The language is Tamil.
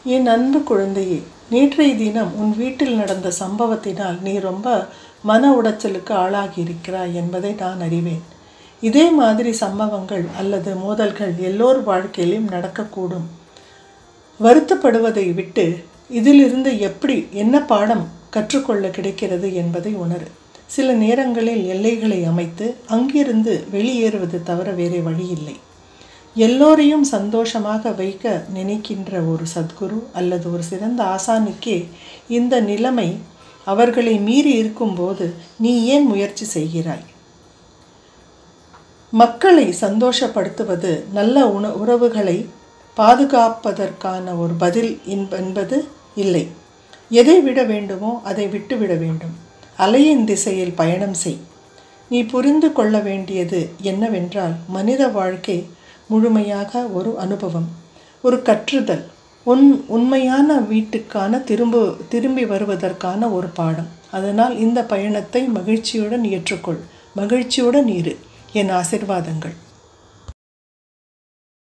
என் அன்பு குழந்தையே, நேற்றைய தினம் உன் வீட்டில் நடந்த சம்பவத்தினால் நீ ரொம்ப மன உடைச்சலுக்கு ஆளாகி இருக்கிறாய் என்பதை நான் அறிவேன். இதே மாதிரி சம்பவங்கள் அல்லது மோதல்கள் எல்லோர் வாழ்க்கையிலும் நடக்கக்கூடும். வருத்தப்படுவதை விட்டு இதிலிருந்து என்ன பாடம் கற்றுக்கொள்ள கிடைக்கிறது என்பதை உணரு. சில நேரங்களில் எல்லைகளை அமைத்து அங்கிருந்து வெளியேறுவது தவிர வேறு வழியில்லை. எல்லோரையும் சந்தோஷமாக வைக்க நினைக்கின்ற ஒரு சத்குரு அல்லது ஒரு சிறந்த ஆசானுக்கே இந்த நிலைமை அவர்களை மீறி இருக்கும்போது நீ ஏன் முயற்சி செய்கிறாய்? மக்களை சந்தோஷப்படுத்துவது நல்ல உறவுகளை பாதுகாப்பதற்கான ஒரு பதில் என்பது இல்லை. எதை விட வேண்டுமோ அதை விட்டுவிட வேண்டும். அலையின் திசையில் பயணம் செய். நீ புரிந்து கொள்ள வேண்டியது என்னவென்றால், மனித வாழ்க்கை முழுமையாக ஒரு அனுபவம், ஒரு கற்றுதல், உண்மையான வீட்டுக்கான திரும்பி வருவதற்கான ஒரு பாடம். அதனால் இந்த பயணத்தை மகிழ்ச்சியுடன் ஏற்றுக்கொள், மகிழ்ச்சியுடன் இரு. என் ஆசீர்வாதங்கள்.